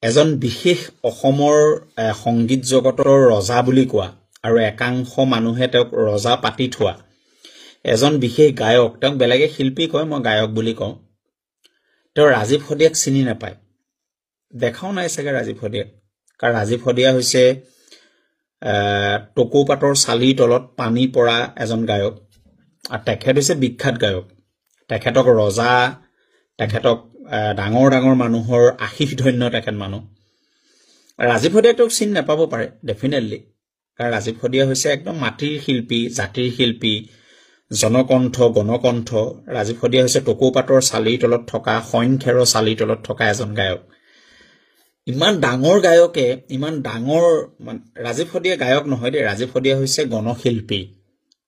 এজন বিশেষ অসমৰ সংগীত জগতৰ ৰজা বুলি কোৱা আৰু একাংশ মানুহে তেওঁক ৰজা পাতি থোৱা এজন বিশেষ গায়ক, তেওঁক বেলেগে শিল্পী কয়, মই গায়ক বুলি কওঁ। তেওঁ ৰাজীৱ সদিয়াক চিনি নাপায়, দেখাও নাই চাগে ৰাজীৱ সদিয়াক। কাৰণ ৰাজীৱ সদিয়া হৈছে টকৌ পাতৰ চালিৰ তলত পানী পৰা এজন গায়ক, আৰু তেখেত হৈছে বিখ্যাত গায়ক। তেখেতক ৰজা, তেখেতক ডাঙৰ ডাঙৰ মানুহৰ আশীষ ধন্য তেখেত মানুহ। ৰাজীৱ সদিয়াক তেওঁক চিনি নাপাব পাৰে ডেফিনেটলি, কাৰণ ৰাজীৱ সদিয়া হৈছে একদম মাটিৰ শিল্পী, জাতিৰ শিল্পী, জনকণ্ঠ, গণকণ্ঠ। ৰাজীৱ সদিয়া হৈছে টকৌ পাতৰ চালিৰ তলত থকা, শইন খেৰৰ চালিৰ তলত থকা এজন গায়ক। ইমান ডাঙৰ গায়কে, ইমান ডাঙৰ ৰাজীৱ সদিয়া গায়ক নহয় দেই, ৰাজীৱ সদিয়া হৈছে গণশিল্পী।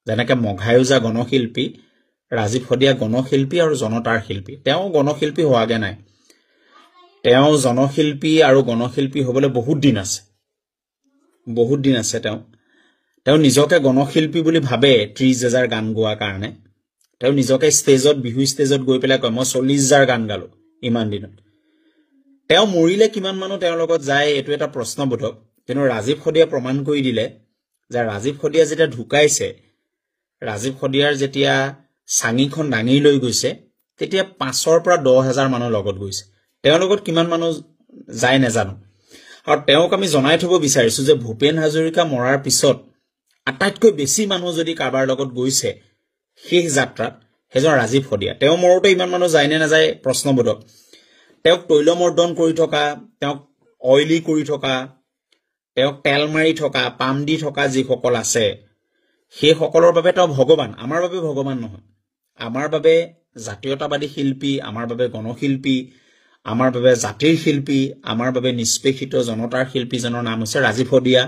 যেনেকে মঘায়ুজা গণশিল্পী, ৰাজীৱ সদিয়া গণশিল্পী আৰু জনতাৰ শিল্পী। তেওঁ গণশিল্পী হোৱাগে নাই, তেওঁ জনশিল্পী আৰু গণশিল্পী হবলৈ বহুত দিন আছে, বহুত দিন আছে। তেওঁ নিজকে গণশিল্পী বুলি ভাবে 30,000 গান গোৱাৰ কাৰণে। তেওঁ নিজকে ষ্টেজত, বিহু ষ্টেজত গৈ পেলাই কয় মই 40,000 গান গালো ইমান দিনত। তেওঁ মৰিলে কিমান মানুহ তেওঁৰ লগত যায় এইটো এটা প্ৰশ্নবোধক। কিন্তু ৰাজীৱ সদিয়া প্ৰমাণ কৰি দিলে যে ৰাজীৱ সদিয়া যেতিয়া ঢুকাইছে, ৰাজীৱ সদিয়াৰ যেতিয়া চাঙিখন দাঙি লৈ গৈছে, তেতিয়া 5,000 পৰা 10,000 মানুহ লগত গৈছে। তেওঁৰ লগত কিমান মানুহ যায় নাজানো। আৰু তেওঁক আমি জনাই থব বিচাৰিছো যে ভূপেন হাজৰিকা মৰাৰ পিছত আটাইতকৈ বেছি মানুহ যদি কাৰোবাৰ লগত গৈছে শেষ যাত্ৰাত, সেইজন ৰাজীৱ সদিয়া। তেওঁ মৰোতে ইমান মানুহ যায় নে নাযায় প্ৰশ্নবোধক। তেওঁক তৈলমৰ্দন কৰি থকা, তেওঁক অইলি কৰি থকা, তেওঁক তেল মাৰি থকা, পাম দি থকা যিসকল আছে, সেইসকলৰ বাবে তেওঁ ভগৱান। আমাৰ বাবে ভগৱান নহয়, আমাৰ বাবে জাতীয়তাবাদী শিল্পী, আমাৰ বাবে গণশিল্পী, আমাৰ বাবে জাতিৰ শিল্পী, আমাৰ বাবে নিষ্পেষিত জনতাৰ শিল্পীজনৰ নাম হৈছে ৰাজীৱ সদিয়া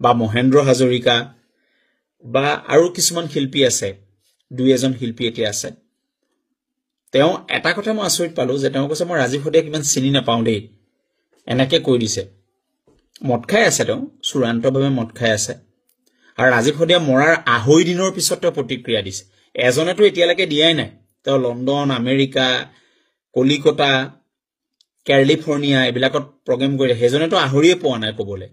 বা মহেন্দ্ৰ হাজৰিকা বা আৰু কিছুমান শিল্পী আছে, 2-এজন শিল্পী এতিয়া আছে। তেওঁ এটা কথা মই আচৰিত পালো যে তেওঁ কৈছে মই ৰাজীৱ সদিয়াক ইমান চিনি নাপাওঁ দেই, এনেকে কৈ দিছে। মদ খাই আছে, তেওঁ চূড়ান্তভাৱে মদ খাই আছে। আৰু ৰাজীৱ সদিয়া মৰাৰ 2.5 দিনৰ পিছত তেওঁ প্ৰতিক্ৰিয়া দিছে। এজনেতো এতিয়ালৈকে দিয়াই নাই। তেওঁ লণ্ডন, আমেৰিকা, কলিকতা, কেলিফৰ্ণিয়া এইবিলাকত প্ৰগ্ৰেম কৰিলে, সেইজনেতো আহৰিয়ে পোৱা নাই কবলৈ।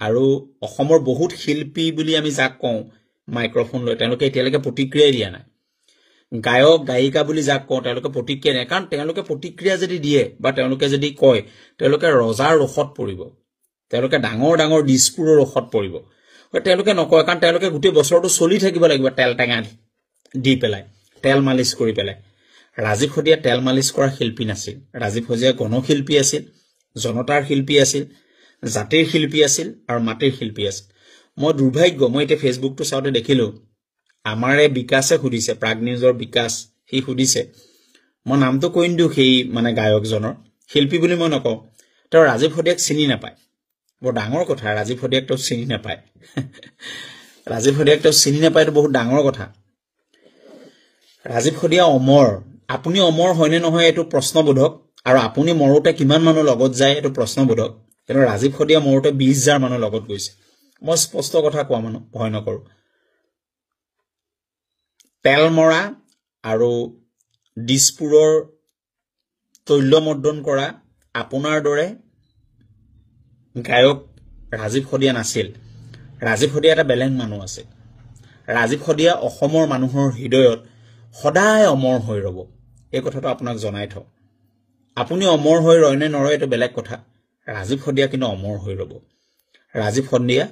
আৰু অসমৰ বহুত শিল্পী বুলি আমি যাক কওঁ মাইক্ৰফোন লৈ, তেওঁলোকে এতিয়ালৈকে প্ৰতিক্ৰিয়াই দিয়া নাই। গায়ক গায়িকা বুলি যাক কওঁ, তেওঁলোকে প্ৰতিক্ৰিয়া দিয়ে। কাৰণ তেওঁলোকে প্ৰতিক্ৰিয়া যদি দিয়ে বা তেওঁলোকে যদি কয়, তেওঁলোকে ৰজাৰ ৰোষত পৰিব, তেওঁলোকে ডাঙৰ ডাঙৰ দিছপুৰৰ ৰোষত পৰিব। তেওঁলোকে নকয়, কাৰণ তেওঁলোকে গোটেই বছৰটো চলি থাকিব লাগিব তেল টেঙা দি পেলাই, তেল মালিচ কৰি পেলাই। ৰাজীৱ সদিয়া তেল মালিচ কৰা শিল্পী নাছিল। ৰাজীৱ সদিয়া গণশিল্পী আছিল, জনতাৰ শিল্পী আছিল, জাতিৰ শিল্পী আছিল আৰু মাটিৰ শিল্পী আছিল। মই দুৰ্ভাগ্য, মই এতিয়া ফেচবুকটো চাওঁতে দেখিলো, আমাৰে বিকাশে সুধিছে, প্ৰাগ নিউজৰ বিকাশ, সি সুধিছে, মই নামটো কৈ নিদিওঁ সেই গায়কজনৰ, শিল্পী বুলি মই নকওঁ। তেওঁ ৰাজীৱ সদিয়াক চিনি নাপায়। বৰ ডাঙৰ কথা, ৰাজীৱ সদিয়াক তেওঁ চিনি নাপায়। ৰাজীৱ সদিয়াক তেওঁ চিনি নাপায়টো বহুত ডাঙৰ কথা। ৰাজীৱ সদিয়া অমৰ। আপুনি অমৰ হয়নে নহয় এইটো প্ৰশ্নবোধক, আৰু আপুনি মৰোতে কিমান মানুহ লগত যায় এইটো প্ৰশ্নবোধক। কিন্তু ৰাজীৱ সদিয়া মৰোতে 20,000 মানুহ লগত গৈছে। মই স্পষ্ট কথা কোৱা মানুহ, ভয় নকৰো। তেল মৰা আৰু দিছপুৰৰ তৈলমৰ্দন কৰা আপোনাৰ দৰে গায়ক ৰাজীৱ সদিয়া নাছিল। ৰাজীৱ সদিয়া এটা বেলেগ মানুহ আছে। ৰাজীৱ সদিয়া অসমৰ মানুহৰ হৃদয়ত সদায় অমৰ হৈ ৰব, এই কথাটো আপোনাক জনাই থওঁ। আপুনি অমৰ হৈ ৰয় নে নৰয় এইটো বেলেগ কথা, ৰাজীৱ সদিয়া কিন্তু অমৰ হৈ ৰব। ৰাজীৱ সদিয়া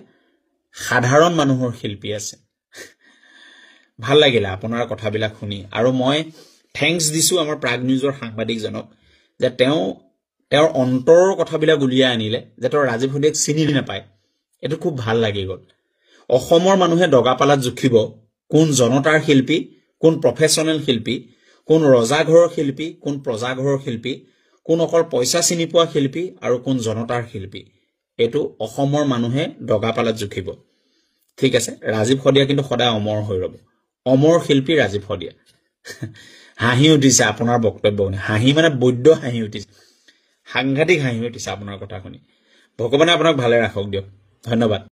সাধাৰণ মানুহৰ শিল্পী আছে। ভাল লাগিলে আপোনাৰ কথাবিলাক শুনি, আৰু মই থেংকছ দিছো আমাৰ প্ৰাগ নিউজৰ সাংবাদিকজনক যে তেওঁৰ অন্তৰৰ কথাবিলাক উলিয়াই আনিলে, যে তেওঁ ৰাজীৱ সদিয়াক চিনি নাপায়। এইটো খুব ভাল লাগি গ'ল। অসমৰ মানুহে দগাপালাত জুখিব কোন জনতাৰ শিল্পী, কোন প্ৰফেচনেল শিল্পী, কোন ৰজাঘৰৰ শিল্পী, কোন প্ৰজাঘৰৰ শিল্পী, কোন অকল পইচা চিনি পোৱা শিল্পী আৰু কোন জনতাৰ শিল্পী। এইটো অসমৰ মানুহে দগাপালাত জুখিব। ঠিক আছে, ৰাজীৱ সদিয়া কিন্তু সদায় অমৰ হৈ ৰব। অমৰ শিল্পী ৰাজীৱ সদিয়া। হাঁহি উঠিছে আপোনাৰ বক্তব্য শুনি, হাঁহি বৈদ্য হাঁহি উঠিছে, সাংঘাতিক হাঁহি উঠিছে আপোনাৰ কথা শুনি। ভগৱানে আপোনাক ভালে ৰাখক দিয়ক। ধন্যবাদ।